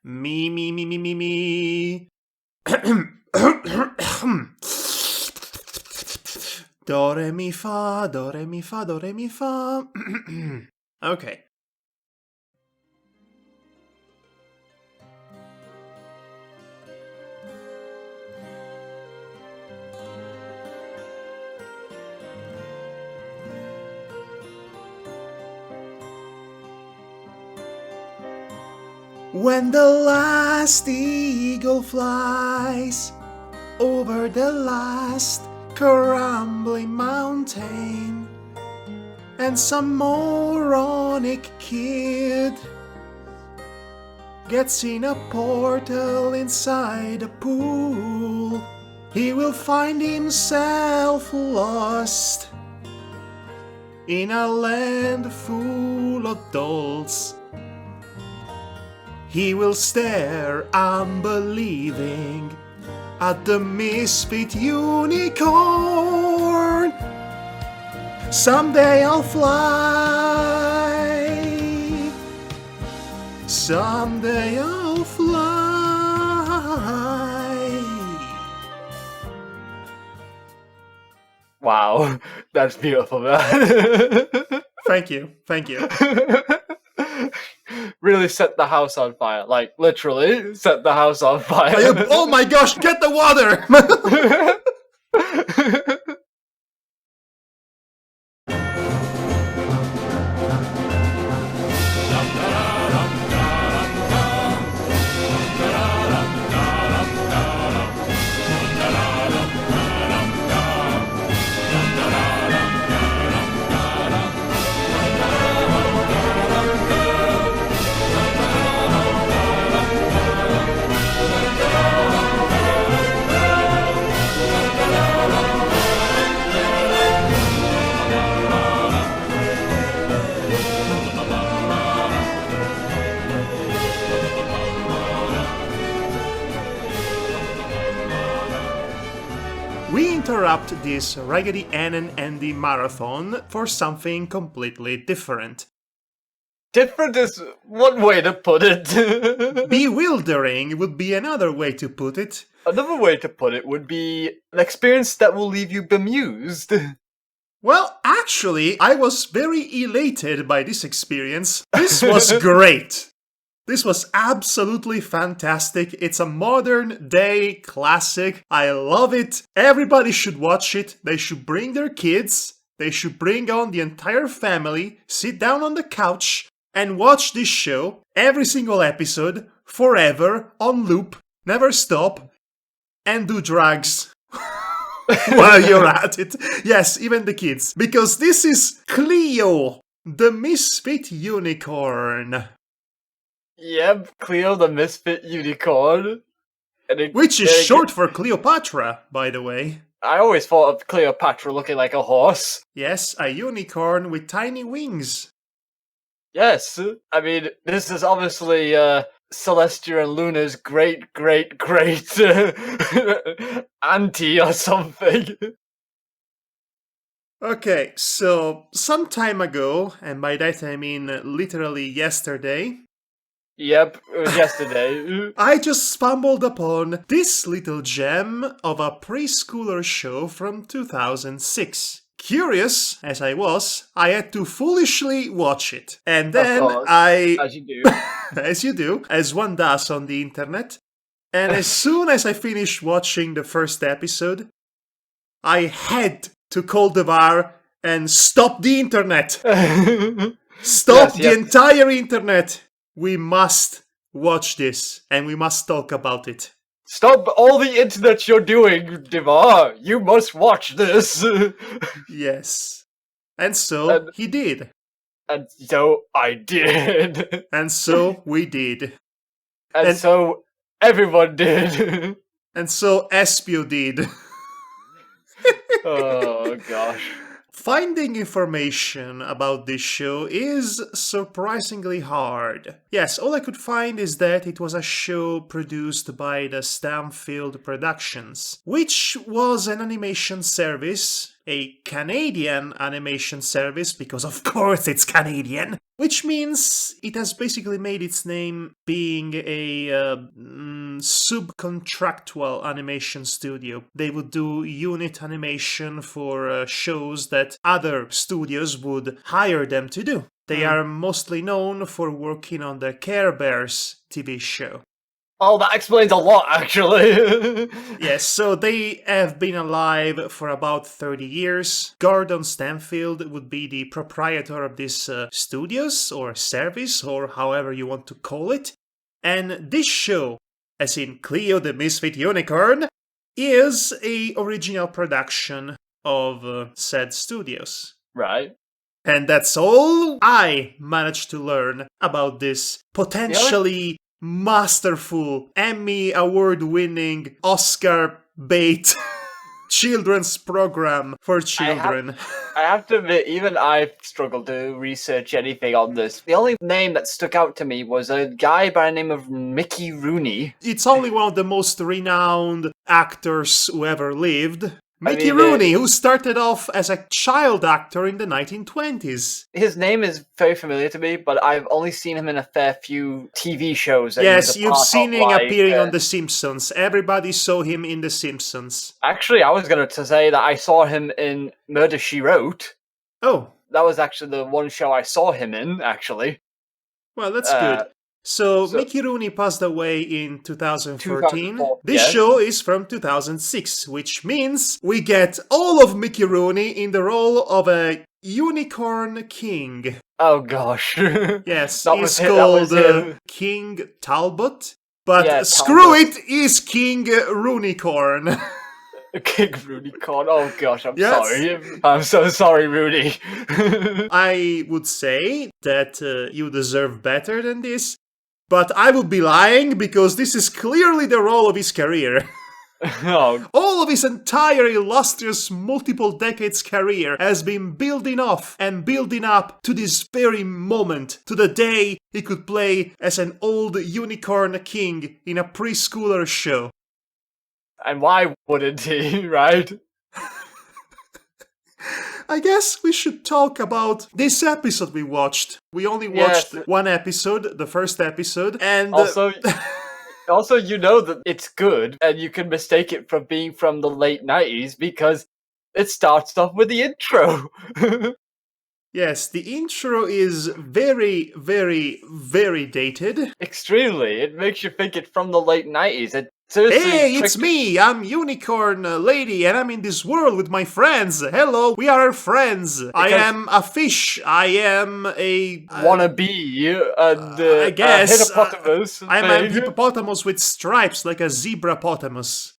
Me, me, me, me, me, me. Do, re, mi, fa, do, re, mi, fa, do, re, mi, fa. Okay. When the last eagle flies over the last crumbling mountain, and some moronic kid gets in a portal inside a pool, he will find himself lost in a land full of dolls. He will stare unbelieving at the Misfit Unicorn. Someday I'll fly. Someday I'll fly. Wow, that's beautiful, man. Thank you, thank you. Really set the house on fire. Like, literally, set the house on fire. Oh my gosh, get the water! We interrupt this Raggedy Ann and Andy marathon for something completely different. Different is one way to put it. Bewildering would be another way to put it. Another way to put it would be an experience that will leave you bemused. Well, actually, I was very elated by this experience. This was great. This was absolutely fantastic. It's a modern day classic. I love it. Everybody should watch it. They should bring their kids. They should bring on the entire family, sit down on the couch, and watch this show, every single episode, forever, on loop, never stop, and do drugs while you're at it. Yes, even the kids. Because this is Cleo the Misfit Unicorn. Yep, Cleo the Misfit Unicorn. Which is short for Cleopatra, by the way. I always thought of Cleopatra looking like a horse. Yes, a unicorn with tiny wings. Yes, I mean, this is obviously Celestia and Luna's great auntie or something. Okay, so some time ago, and by that I mean literally yesterday. Yep, it was yesterday. I just stumbled upon this little gem of a preschooler show from 2006. Curious as I was, I had to foolishly watch it. And then as you do. as you do, as one does on the internet. And as soon as I finished watching the first episode, I had to call Devar and stop the internet. Stop the entire internet. We must watch this, and we must talk about it. Stop all the internet you're doing, Devar! You must watch this! Yes. And so he did. And so I did. And so we did. And so everyone did. And so Espio did. Oh, gosh. Finding information about this show is surprisingly hard. Yes, all I could find is that it was a show produced by the Stamfield Productions, which was an animation service, a Canadian animation service, because of course it's Canadian, which means it has basically made its name being a subcontractual animation studio. They would do unit animation for shows that other studios would hire them to do. They are mostly known for working on the Care Bears TV show. Oh, that explains a lot, actually. Yes, so they have been alive for about 30 years. Gordon Stanfield would be the proprietor of this studios or service, or however you want to call it. And this show, as in Cleo the Misfit Unicorn, is a original production of said studios. Right. And that's all I managed to learn about this potentially masterful, Emmy award-winning, Oscar bait children's program for children. I have to admit, even I struggled to research anything on this. The only name that stuck out to me was a guy by the name of Mickey Rooney. It's only one of the most renowned actors who ever lived. Mickey Rooney, who started off as a child actor in the 1920s. His name is very familiar to me, but I've only seen him in a fair few TV shows. Yes, you've seen him appearing on The Simpsons. Everybody saw him in The Simpsons. Actually, I was going to say that I saw him in Murder, She Wrote. Oh. That was actually the one show I saw him in, actually. Well, that's good. So, Mickey Rooney passed away in 2014. This show is from 2006, which means we get all of Mickey Rooney in the role of a unicorn king. Oh gosh. Yes, he's called King Talbot. But Yeah, screw it, he's King Rooneycorn. King Rooneycorn. Oh gosh, I'm sorry. I'm so sorry, Rooney. I would say that you deserve better than this. But I would be lying, because this is clearly the role of his career. Oh. All of his entire illustrious multiple decades career has been building off and building up to this very moment, to the day he could play as an old unicorn king in a preschooler show. And why wouldn't he, right? I guess we should talk about this episode we watched. We only watched one episode, the first episode, and... Also, you know that it's good, and you can mistake it from being from the late 90s, because it starts off with the intro. Yes, the intro is very, very, very dated. Extremely. It makes you think it's from the late 90s. Hey, it's me! I'm Unicorn Lady, and I'm in this world with my friends. Hello, we are friends. I am a fish. I am a... wannabe, and I guess. A hippopotamus. I'm a hippopotamus with stripes, like a zebrapotamus.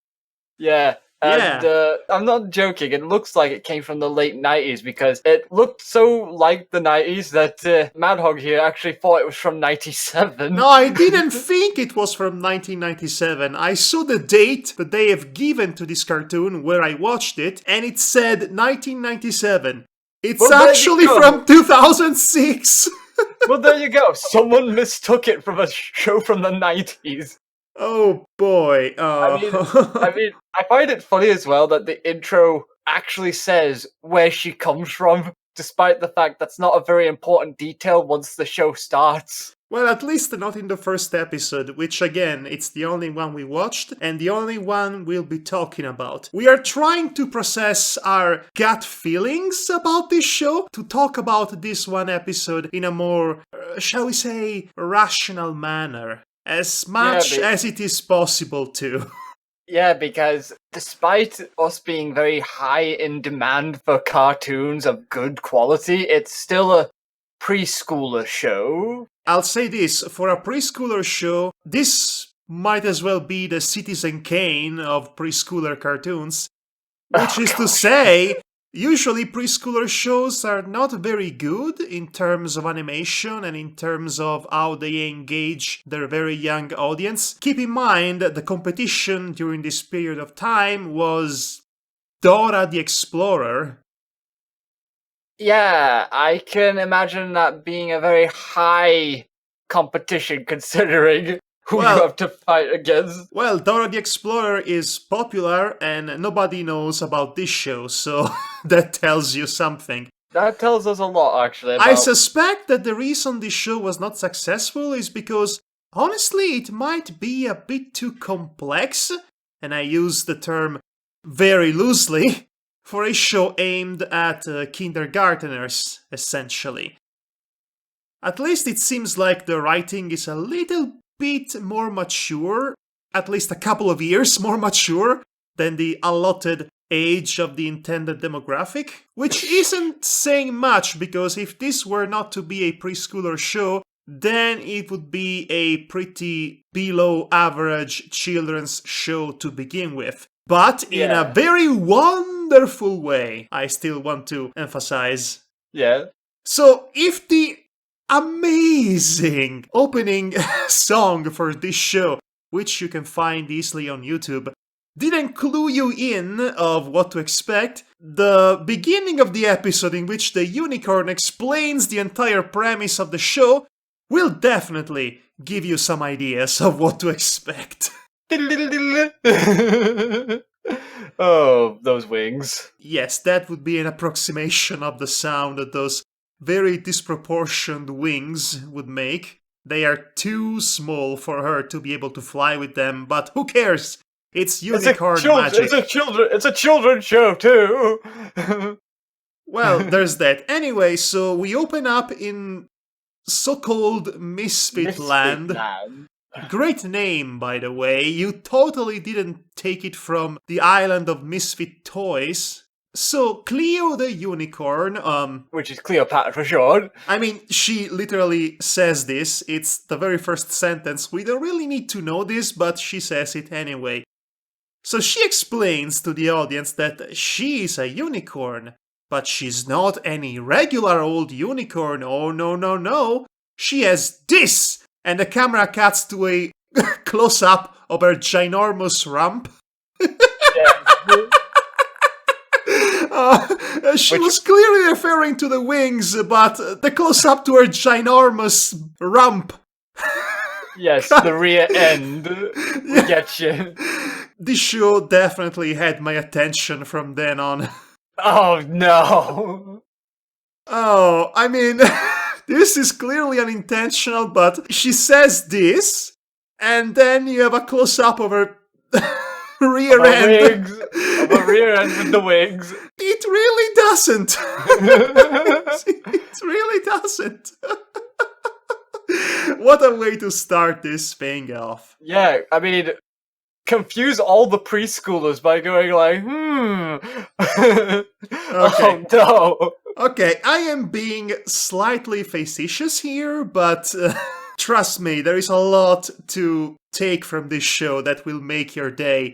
Yeah. And I'm not joking, it looks like it came from the late 90s because it looked so like the 90s that Madhog here actually thought it was from 97. No, I didn't think it was from 1997. I saw the date that they have given to this cartoon where I watched it, and it said 1997. It's actually from 2006. Well, there you go. Someone mistook it from a show from the 90s. Oh boy. I mean, I find it funny as well that the intro actually says where she comes from, despite the fact that's not a very important detail once the show starts. Well, at least not in the first episode, which again, it's the only one we watched, and the only one we'll be talking about. We are trying to process our gut feelings about this show, to talk about this one episode in a more, shall we say, rational manner. As much as it is possible to. Yeah, because despite us being very high in demand for cartoons of good quality, it's still a preschooler show. I'll say this, for a preschooler show, this might as well be the Citizen Kane of preschooler cartoons. Which is to say, usually preschooler shows are not very good in terms of animation and in terms of how they engage their very young audience. Keep in mind that the competition during this period of time was Dora the Explorer. Yeah, I can imagine that being a very high competition considering who you have to fight against. Well, Dora the Explorer is popular and nobody knows about this show, so that tells you something. That tells us a lot, actually. I About... suspect that the reason this show was not successful is because, honestly, it might be a bit too complex, and I use the term very loosely, for a show aimed at kindergarteners, essentially. At least it seems like the writing is a little bit more mature, at least a couple of years more mature than the allotted age of the intended demographic, which isn't saying much because if this were not to be a preschooler show, then it would be a pretty below average children's show to begin with. But in a very wonderful way, I still want to emphasize. Yeah. So if the amazing opening song for this show, which you can find easily on YouTube, didn't clue you in of what to expect, the beginning of the episode in which the unicorn explains the entire premise of the show will definitely give you some ideas of what to expect. Oh, those wings. Yes, that would be an approximation of the sound that those very disproportioned wings would make. They are too small for her to be able to fly with them, but who cares? It's unicorn magic. It's a children's show too. Well, there's that. Anyway, so we open up in so-called Misfit Land. Great name, by the way. You totally didn't take it from the island of misfit toys. So, Cleo the Unicorn, which is Cleopatra for short. I mean, she literally says this. It's the very first sentence. We don't really need to know this, but she says it anyway. So she explains to the audience that she is a unicorn, but she's not any regular old unicorn. Oh, no, no, no. She has this! And the camera cuts to a close-up of her ginormous rump. She was clearly referring to the wings, but the close-up to her ginormous rump. Yes, the rear end. We get you. This show definitely had my attention from then on. Oh, no. Oh, I mean... This is clearly unintentional, but she says this, and then you have a close-up of her rear end. Of her rear end with the wings. It really doesn't. It really doesn't. What a way to start this thing off. Yeah, I mean, confuse all the preschoolers by going like, Okay. Oh, no. Okay, I am being slightly facetious here, but trust me, there is a lot to take from this show that will make your day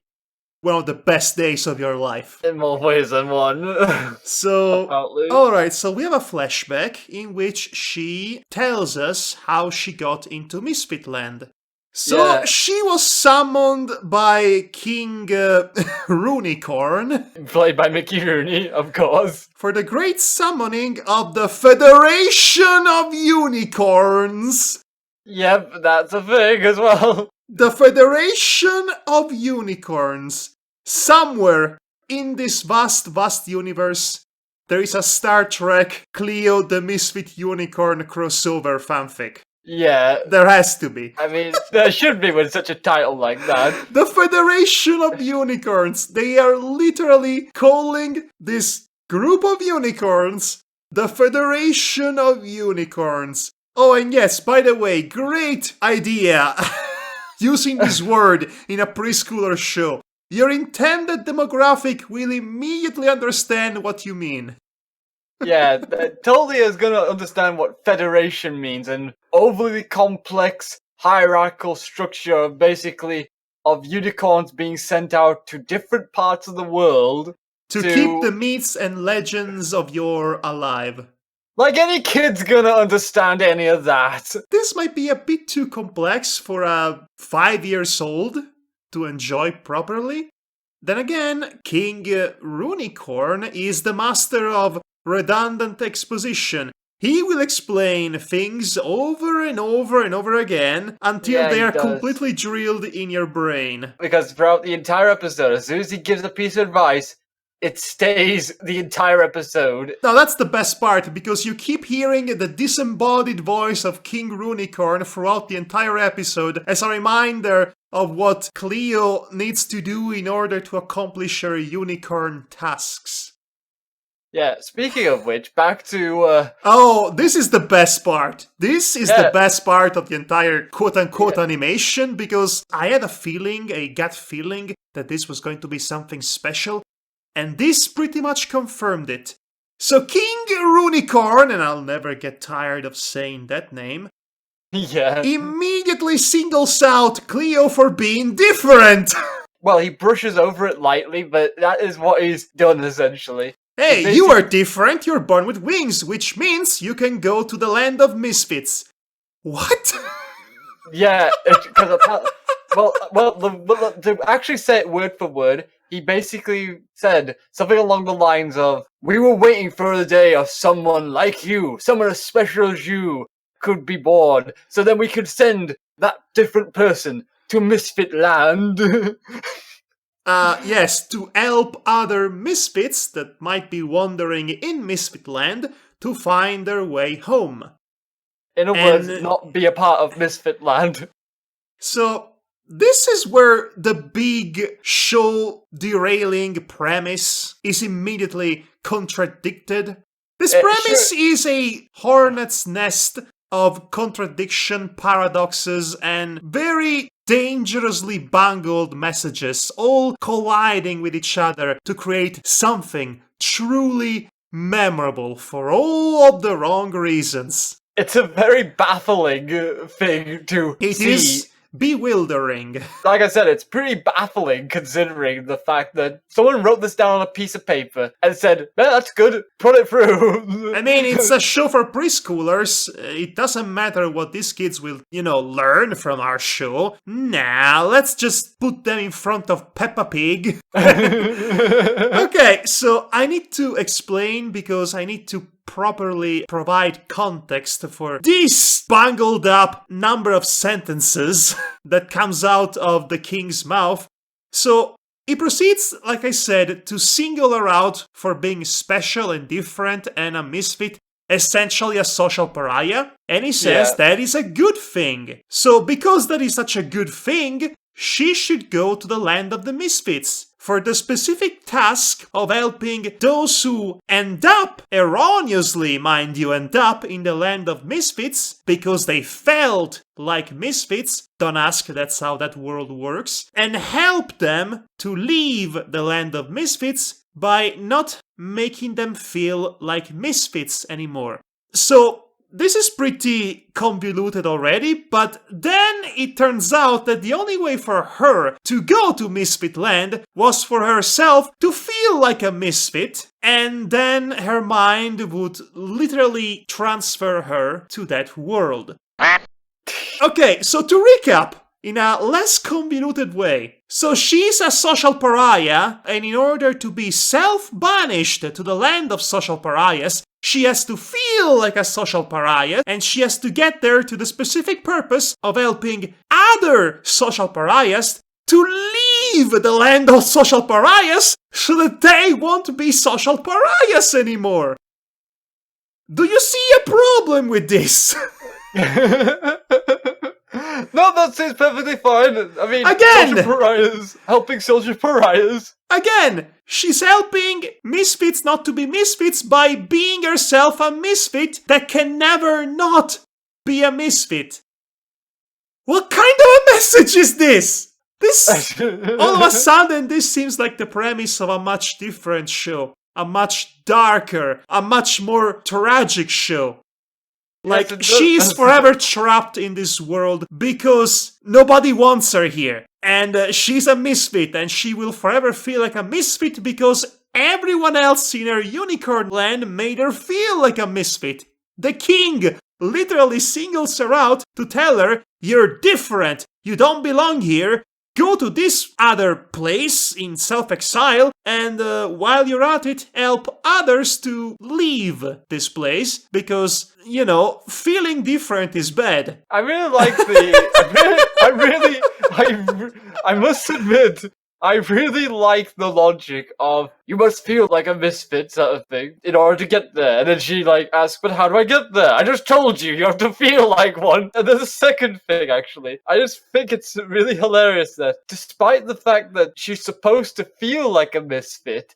one of the best days of your life. In more ways than one. So, alright, so we have a flashback in which she tells us how she got into Misfit Land. So, she was summoned by King Rooneycorn. Played by Mickey Rooney, of course. For the great summoning of the Federation of Unicorns. Yep, that's a thing as well. The Federation of Unicorns. Somewhere in this vast, vast universe, there is a Star Trek Kleo the Misfit Unicorn crossover fanfic. Yeah. There has to be. I mean, there should be with such a title like that. The Federation of Unicorns. They are literally calling this group of unicorns the Federation of Unicorns. Oh, and yes, by the way, great idea. Using this word in a preschooler show. Your intended demographic will immediately understand what you mean. Yeah, totally is going to understand what federation means, an overly complex hierarchical structure basically of unicorns being sent out to different parts of the world to keep the myths and legends of yore alive. Like any kid's gonna understand any of that. This might be a bit too complex for a 5-year-old to enjoy properly. Then again, King Rooneycorn is the master of redundant exposition. He will explain things over and over and over again until they are completely drilled in your brain. Because throughout the entire episode, as soon as he gives a piece of advice, it stays the entire episode. Now that's the best part, because you keep hearing the disembodied voice of King Roonicorn throughout the entire episode as a reminder of what Cleo needs to do in order to accomplish her unicorn tasks. Yeah, speaking of which, back to... Oh, this is the best part. This is the best part of the entire quote-unquote animation, because I had a gut feeling, that this was going to be something special, and this pretty much confirmed it. So King Roonicorn, and I'll never get tired of saying that name, immediately singles out Cleo for being different! Well, he brushes over it lightly, but that is what he's done, essentially. Hey, you are different, you're born with wings, which means you can go to the land of misfits. What? Yeah, because to actually say it word for word, he basically said something along the lines of, "We were waiting for the day of someone like you, someone as special as you, could be born, so then we could send that different person to Misfit Land." Yes, to help other misfits that might be wandering in Misfit Land to find their way home. In other words, not be a part of Misfit Land. So, this is where the big show derailing premise is immediately contradicted. This premise is a hornet's nest of contradiction, paradoxes, and very dangerously bungled messages, all colliding with each other to create something truly memorable for all of the wrong reasons. It's a very baffling thing to see. It is bewildering. Like I said, it's pretty baffling considering the fact that someone wrote this down on a piece of paper and said, that's good, put it through. I mean, it's a show for preschoolers. It doesn't matter what these kids will, learn from our show. Nah, let's just put them in front of Peppa Pig. Okay, so I need to explain because I need to properly provide context for this bungled up number of sentences that comes out of the king's mouth. So he proceeds, like I said, to single her out for being special and different and a misfit, essentially a social pariah, and he says that is a good thing. So because that is such a good thing, she should go to the land of the misfits for the specific task of helping those who end up, erroneously mind you, end up in the land of misfits because they felt like misfits, don't ask, that's how that world works, and help them to leave the land of misfits by not making them feel like misfits anymore. So, this is pretty convoluted already, but then it turns out that the only way for her to go to Misfit Land was for herself to feel like a misfit, and then her mind would literally transfer her to that world. Okay, so to recap, in a less convoluted way. So she's a social pariah, and in order to be self-banished to the land of social pariahs, she has to feel like a social pariah, and she has to get there to the specific purpose of helping other social pariahs to leave the land of social pariahs so that they won't be social pariahs anymore. Do you see a problem with this? No, that seems perfectly fine. I mean, again, social pariahs, helping social pariahs. Again, she's helping misfits not to be misfits by being herself a misfit that can never not be a misfit. What kind of a message is this? All of a sudden, this seems like the premise of a much different show. A much darker, a much more tragic show. Like, yes, she's forever trapped in this world because nobody wants her here. And she's a misfit, and she will forever feel like a misfit because everyone else in her unicorn land made her feel like a misfit. The king literally singles her out to tell her, you're different, you don't belong here, go to this other place in self-exile, and while you're at it, help others to leave this place, because, feeling different is bad. I really like I must admit, I really like the logic of you must feel like a misfit sort of thing in order to get there. And then she asks, but how do I get there? I just told you have to feel like one. And there's a second thing actually. I just think it's really hilarious that despite the fact that she's supposed to feel like a misfit,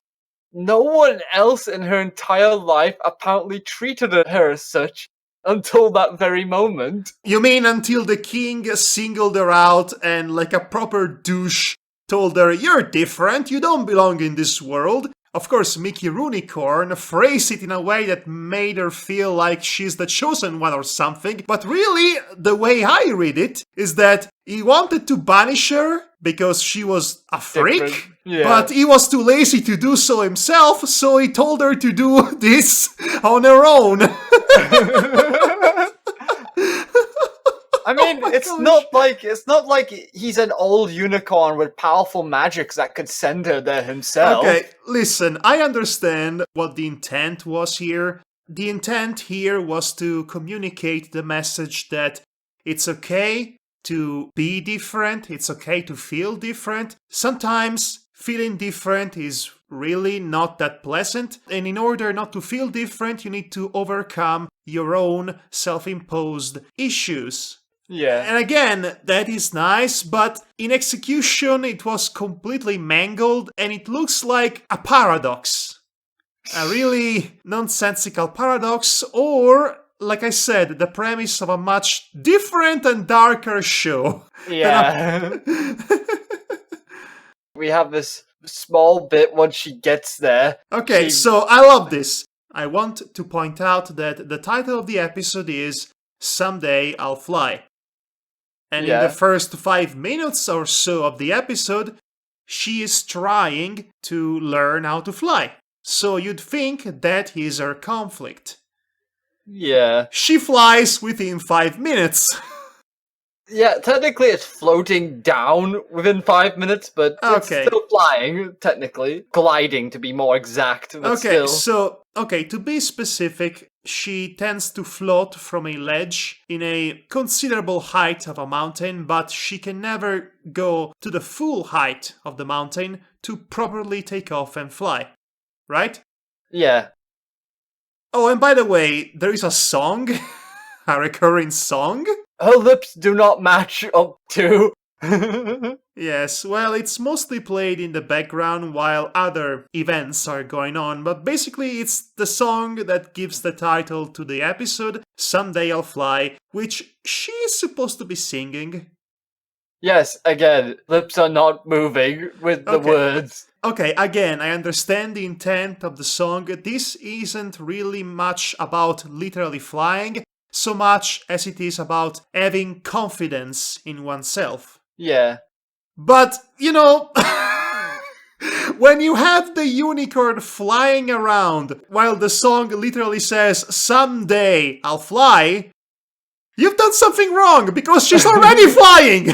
no one else in her entire life apparently treated her as such until that very moment. You mean until the king singled her out and like a proper douche told her, you're different, you don't belong in this world. Of course, Mickey Rooney phrased it in a way that made her feel like she's the chosen one or something. But really, the way I read it is that he wanted to banish her because she was a freak, but he was too lazy to do so himself, so he told her to do this on her own. I mean, it's not like he's an old unicorn with powerful magics that could send her there himself. Okay, listen, I understand what the intent was here. The intent here was to communicate the message that it's okay to be different, it's okay to feel different. Sometimes feeling different is really not that pleasant, and in order not to feel different, you need to overcome your own self-imposed issues. Yeah. And again, that is nice, but in execution it was completely mangled and it looks like a paradox. A really nonsensical paradox, or, like I said, the premise of a much different and darker show. Yeah. We have this small bit once she gets there. Okay, so I love this. I want to point out that the title of the episode is Someday I'll Fly. And in the first 5 minutes or so of the episode, she is trying to learn how to fly. So you'd think that is her conflict. Yeah. She flies within 5 minutes. Yeah, technically it's floating down within 5 minutes, but it's still flying, technically. Gliding, to be more exact. But so, to be specific, she tends to float from a ledge in a considerable height of a mountain, but she can never go to the full height of the mountain to properly take off and fly. Right? Yeah. Oh, and by the way, there is a song, a recurring song. Her lips do not match up to. Yes, well, it's mostly played in the background while other events are going on, but basically it's the song that gives the title to the episode, Someday I'll Fly, which she is supposed to be singing. Yes, again, lips are not moving with the words. Okay, again, I understand the intent of the song. This isn't really much about literally flying, so much as it is about having confidence in oneself. Yeah. But, you know, when you have the unicorn flying around while the song literally says, someday I'll fly, you've done something wrong because she's already flying!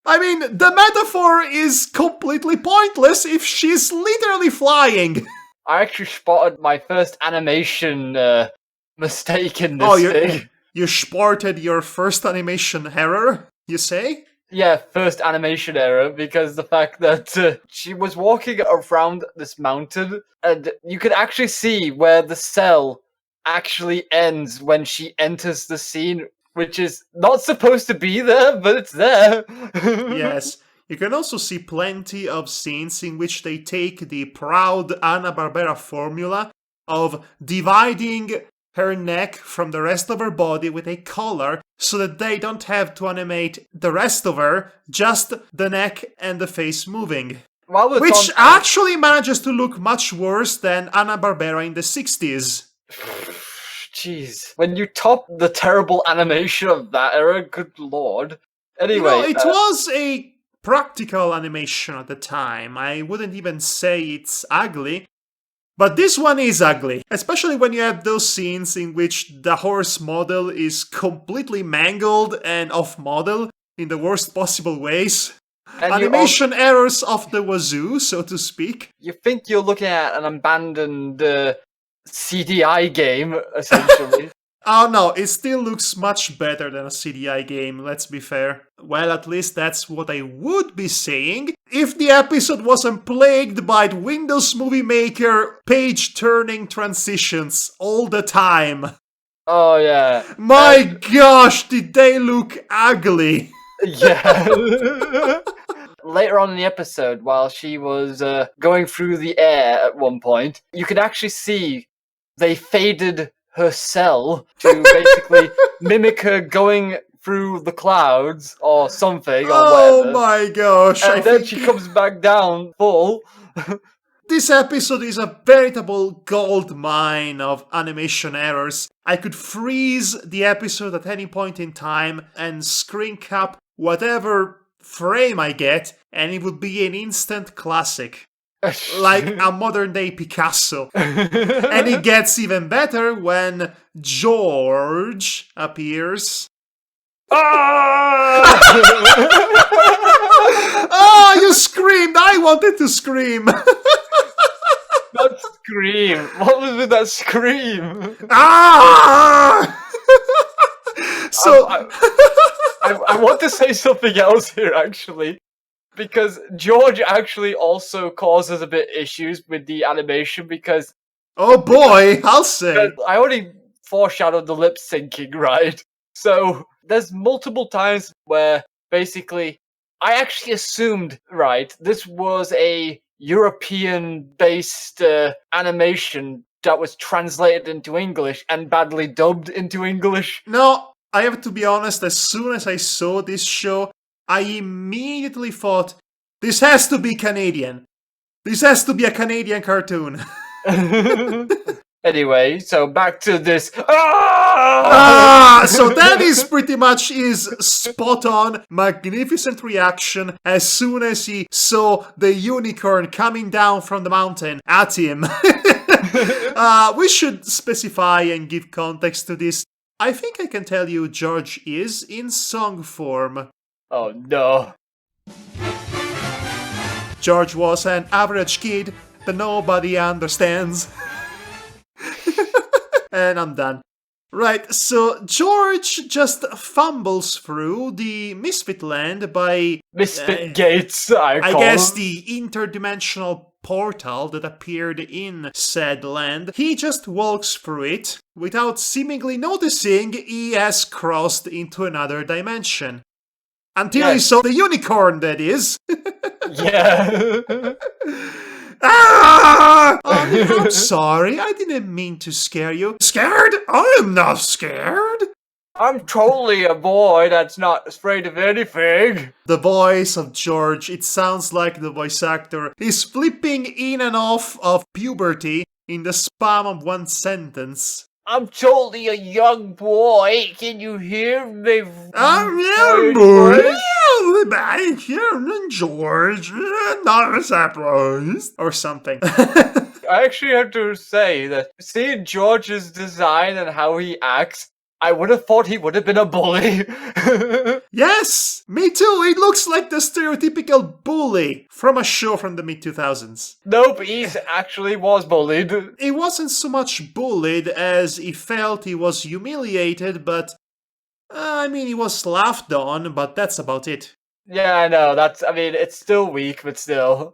I mean, the metaphor is completely pointless if she's literally flying. I actually spotted my first animation mistake in this thing. You spotted your first animation error, you say? Yeah, first animation error, because the fact that she was walking around this mountain, and you could actually see where the cell actually ends when she enters the scene, which is not supposed to be there, but it's there. Yes. You can also see plenty of scenes in which they take the proud Hanna-Barbera formula of dividing her neck from the rest of her body with a collar so that they don't have to animate the rest of her, just the neck and the face moving. Which actually manages to look much worse than Hanna-Barbera in the 60s. Jeez. When you top the terrible animation of that era, good lord. Anyway... it was a practical animation at the time. I wouldn't even say it's ugly. But this one is ugly, especially when you have those scenes in which the horse model is completely mangled and off-model in the worst possible ways. And animation errors off the wazoo, so to speak. You think you're looking at an abandoned CDI game, essentially. Oh no, it still looks much better than a CDI game, let's be fair. Well, at least that's what I would be saying if the episode wasn't plagued by Windows Movie Maker page-turning transitions all the time. Oh, yeah. My gosh, did they look ugly! Yeah. Later on in the episode, while she was going through the air at one point, you could actually see they faded her cell to basically mimic her going through the clouds or something or whatever. Oh my gosh, And then she comes back down full. This episode is a veritable gold mine of animation errors. I could freeze the episode at any point in time and screen cap whatever frame I get, and it would be an instant classic. Like a modern day Picasso. And it gets even better when George appears. Ah! Oh, you screamed! I wanted to scream! Not scream. What was with that scream? Ah! So I want to say something else here, actually. Because George actually also causes a bit issues with the animation because... oh boy, I'll say. I already foreshadowed the lip syncing, right? So there's multiple times where basically I actually assumed, right, this was a European-based animation that was translated into English and badly dubbed into English. No, I have to be honest, as soon as I saw this show, I immediately thought, this has to be Canadian. This has to be a Canadian cartoon. Anyway, so back to this. So that is pretty much his spot on, magnificent reaction as soon as he saw the unicorn coming down from the mountain at him. We should specify and give context to this. I think I can tell you George is in song form. Oh no. George was an average kid that nobody understands. And I'm done. Right, so George just fumbles through the Misfit Land by... Misfit Gates, I guess them. the interdimensional portal that appeared in said land. He just walks through it without seemingly noticing he has crossed into another dimension. Until he saw the unicorn, that is. Yeah. Ah! I'm sorry, I didn't mean to scare you. Scared? I'm not scared. I'm totally a boy that's not afraid of anything. The voice of George, it sounds like the voice actor is flipping in and off of puberty in the span of one sentence. I'm totally a young boy. Can you hear me? I'm young boy. I hear George. Not surprised. Or something. I actually have to say that seeing George's design and how he acts, I would have thought he would have been a bully. Yes, me too. It looks like the stereotypical bully from a show from the mid-2000s. Nope, he actually was bullied. He wasn't so much bullied as he felt he was humiliated, but... I mean, he was laughed on, but that's about it. Yeah, I know. It's still weak, but still.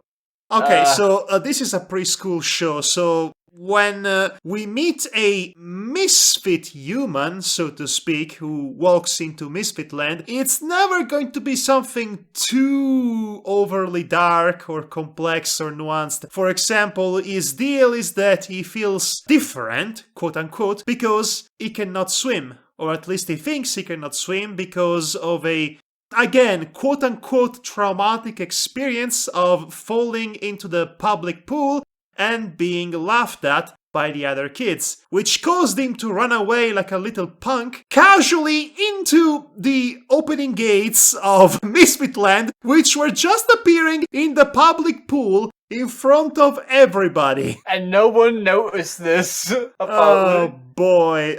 Okay, so this is a preschool show, so when we meet a misfit human, so to speak, who walks into Misfit Land, it's never going to be something too overly dark or complex or nuanced. For example, his deal is that he feels different, quote unquote, because he cannot swim. Or at least he thinks he cannot swim because of a, again, quote-unquote traumatic experience of falling into the public pool and being laughed at by the other kids, which caused him to run away like a little punk, casually into the opening gates of Misfit Land, which were just appearing in the public pool in front of everybody. And no one noticed this. Oh boy,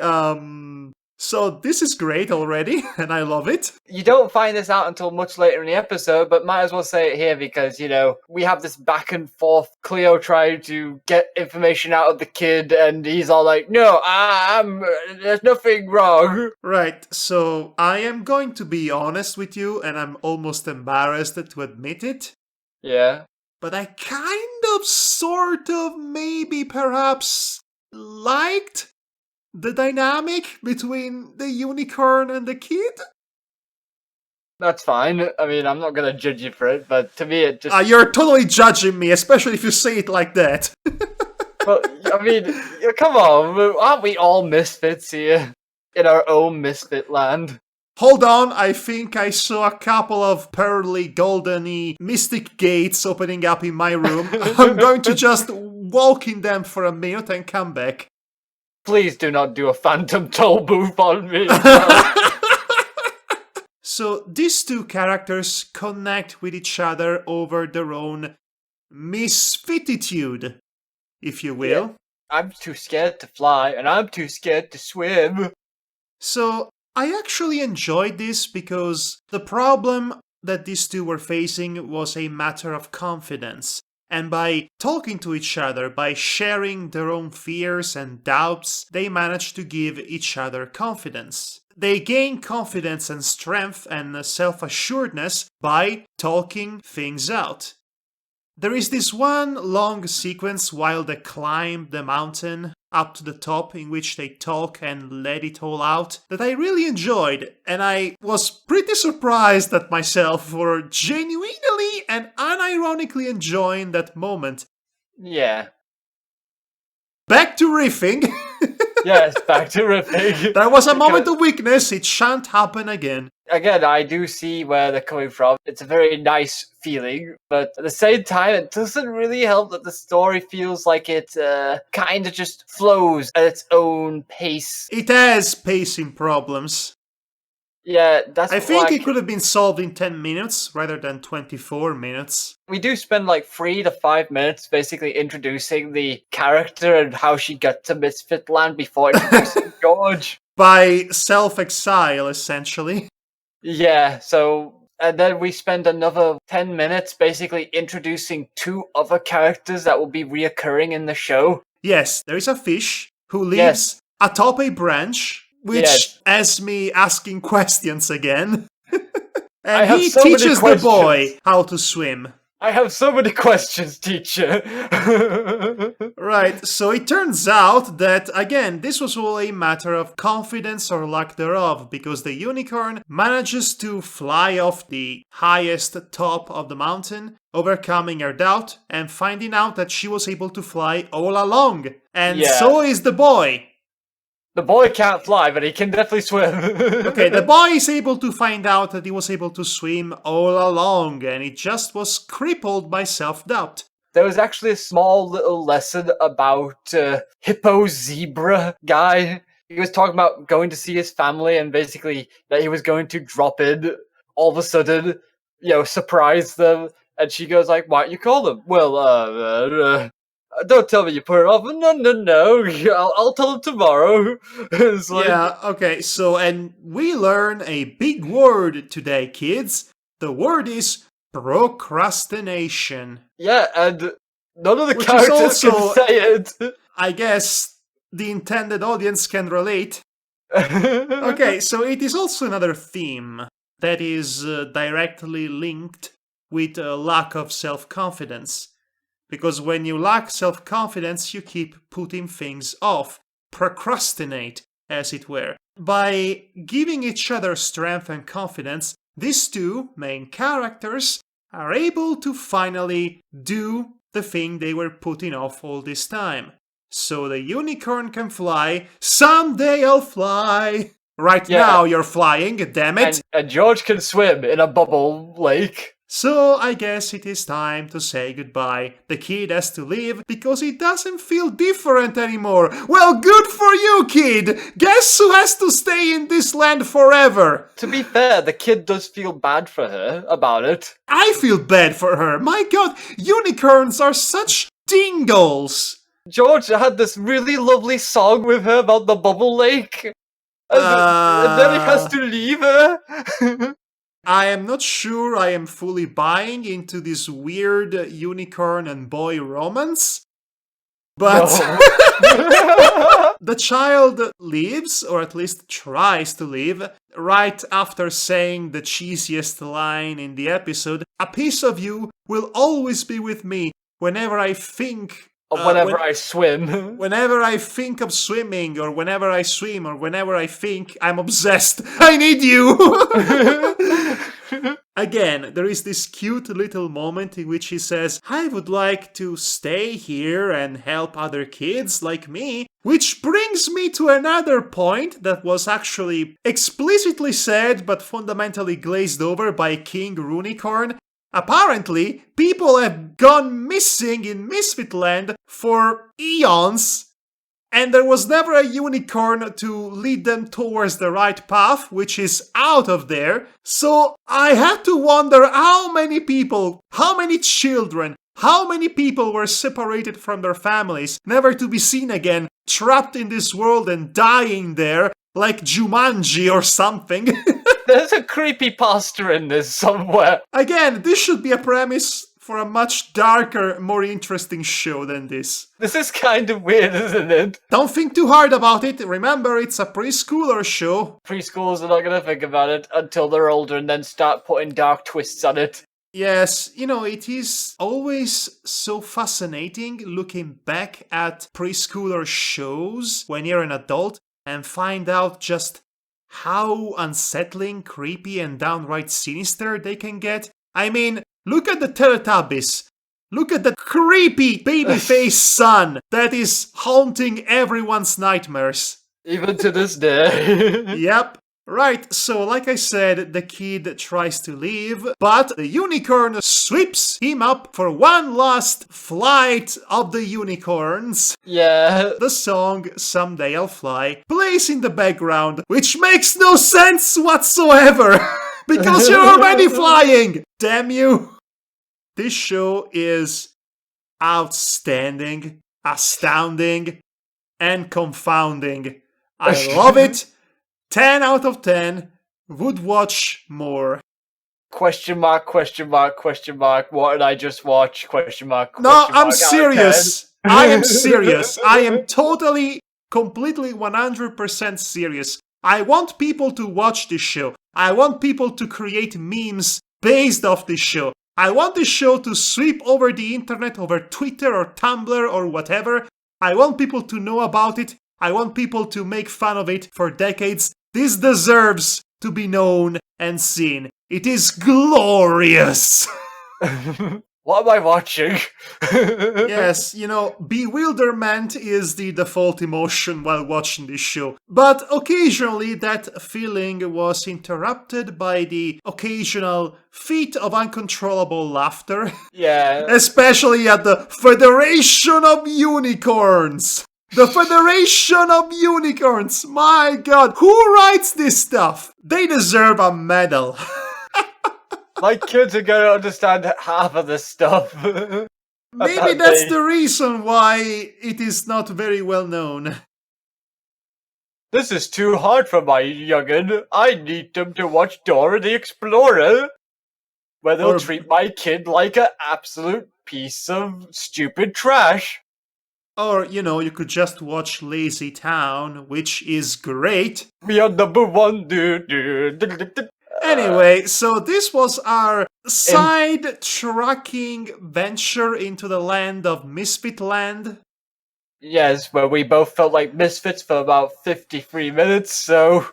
So this is great already, and I love it. You don't find this out until much later in the episode, but might as well say it here because, we have this back and forth. Cleo trying to get information out of the kid, and he's all like, no, there's nothing wrong. Right, so I am going to be honest with you, and I'm almost embarrassed to admit it. Yeah. But I kind of, sort of, maybe, perhaps liked the dynamic between the unicorn and the kid. That's fine. I mean, I'm not gonna judge you for it, but to me it just... You're totally judging me, especially if you say it like that. But, I mean, come on, aren't we all misfits here? In our own misfit land? Hold on, I think I saw a couple of pearly, goldeny, mystic gates opening up in my room. I'm going to just walk in them for a minute and come back. Please do not do a phantom toll booth on me. So these two characters connect with each other over their own misfititude, if you will. Yeah. I'm too scared to fly, and I'm too scared to swim. So I actually enjoyed this because the problem that these two were facing was a matter of confidence. And by talking to each other, by sharing their own fears and doubts, they managed to give each other confidence. They gain confidence and strength and self-assuredness by talking things out. There is this one long sequence while they climb the mountain up to the top in which they talk and let it all out that I really enjoyed, and I was pretty surprised at myself for genuinely and unironically enjoying that moment. Yeah. Back to riffing. Yes, back to riffing. There was a moment of weakness, it shan't happen again. Again, I do see where they're coming from. It's a very nice feeling, but at the same time, it doesn't really help that the story feels like it kind of just flows at its own pace. It has pacing problems. Yeah, that's I think it could have been solved in 10 minutes rather than 24 minutes. We do spend like 3 to 5 minutes basically introducing the character and how she got to Misfit Land before introducing George. By self-exile, essentially. Yeah, and then we spend another 10 minutes basically introducing 2 other characters that will be reoccurring in the show. Yes, there is a fish who lives atop a branch, which has me asking questions again. And he teaches the boy how to swim. I have so many questions, teacher. Right, so it turns out that, again, this was all a matter of confidence or lack thereof, because the unicorn manages to fly off the highest top of the mountain, overcoming her doubt and finding out that she was able to fly all along. And so is the boy. The boy can't fly, but he can definitely swim. Okay, the boy is able to find out that he was able to swim all along, and he just was crippled by self-doubt. There was actually a small little lesson about Hippo Zebra guy. He was talking about going to see his family and basically that he was going to drop in all of a sudden, surprise them. And she goes like, why don't you call them? Well, don't tell me you put it off. No. I'll tell them tomorrow. Yeah, okay, so, and we learn a big word today, kids. The word is procrastination. Yeah, and none of the characters can say it. I guess the intended audience can relate. Okay, so it is also another theme that is directly linked with a lack of self-confidence. Because when you lack self-confidence, you keep putting things off. Procrastinate, as it were. By giving each other strength and confidence, these two main characters are able to finally do the thing they were putting off all this time. So the unicorn can fly. Someday I'll fly. Right now you're flying, damn it. And George can swim in a bubble lake. So I guess it is time to say goodbye. The kid has to leave because he doesn't feel different anymore. Well, good for you, kid! Guess who has to stay in this land forever? To be fair, the kid does feel bad for her about it. I feel bad for her. My god, unicorns are such dingles. George had this really lovely song with her about the bubble lake. And then he has to leave. I am not sure I am fully buying into this weird unicorn and boy romance. But No. the child leaves, or at least tries to leave, right after saying the cheesiest line in the episode. A piece of you will always be with me whenever I think... Whenever I swim. Whenever I think of swimming, or whenever I swim, or whenever I think I'm obsessed, I need you! Again, there is this cute little moment in which he says, I would like to stay here and help other kids like me. Which brings me to another point that was actually explicitly said but fundamentally glazed over by King Roonicorn. Apparently, people have gone missing in Misfit Land for eons, and there was never a unicorn to lead them towards the right path, which is out of there. So I had to wonder how many people, how many children, how many people were separated from their families, never to be seen again, trapped in this world and dying there, like Jumanji or something. There's a creepypasta in this somewhere. Again, this should be a premise for a much darker, more interesting show than this. This is kind of weird, isn't it? Don't think too hard about it. Remember, it's a preschooler show. Preschoolers are not going to think about it until they're older and then start putting dark twists on it. Yes, it is always so fascinating looking back at preschooler shows when you're an adult and find out just how unsettling, creepy, and downright sinister they can get. I mean, look at the Teletubbies. Look at the creepy baby-faced son that is haunting everyone's nightmares. Even to this day. Yep. Right, so like I said, the kid tries to leave, but the unicorn sweeps him up for one last flight of the unicorns. Yeah. The song Someday I'll Fly plays in the background, which makes no sense whatsoever, because you're already flying! Damn you! This show is outstanding, astounding, and confounding. I love it. 10 out of 10. Would watch more. Question mark, question mark, question mark. What did I just watch? Question mark, question No, mark. I'm serious. I am serious. I am totally, completely 100% serious. I want people to watch this show. I want people to create memes based off this show. I want this show to sweep over the internet, over Twitter or Tumblr or whatever. I want people to know about it. I want people to make fun of it for decades. This deserves to be known and seen. It is glorious! What am I watching? Yes, bewilderment is the default emotion while watching this show. But occasionally that feeling was interrupted by the occasional fit of uncontrollable laughter. Yeah. Especially at the Federation of Unicorns! The Federation of Unicorns! My god, who writes this stuff? They deserve a medal. My kids are gonna understand half of this stuff. Maybe that's the reason why it is not very well known. This is too hard for my young'un. I need them to watch Dora the Explorer, where they'll treat my kid like an absolute piece of stupid trash. Or, you could just watch Lazy Town, which is great. We are number one. Anyway, so this was our side-tracking venture into the land of Misfit Land. Yes, where we both felt like misfits for about 53 minutes, so...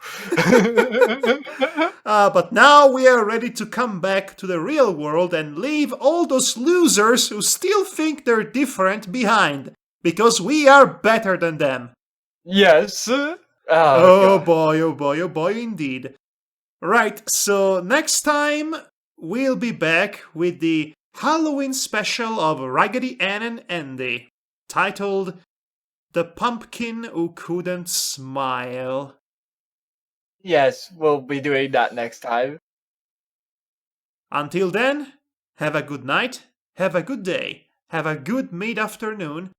But now we are ready to come back to the real world and leave all those losers who still think they're different behind. Because we are better than them. Yes. Oh boy, oh boy, oh boy, indeed. Right, so next time we'll be back with the Halloween special of Raggedy Ann and Andy, titled The Pumpkin Who Couldn't Smile. Yes, we'll be doing that next time. Until then, have a good night, have a good day, have a good mid-afternoon,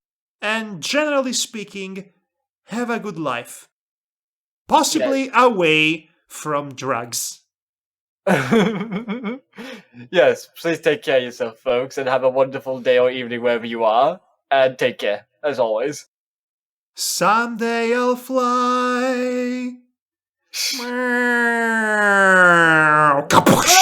and generally speaking, have a good life. possibly away from drugs. Yes, please take care of yourself, folks, and have a wonderful day or evening wherever you are. And take care, as always. Someday I'll fly. Kapoosh!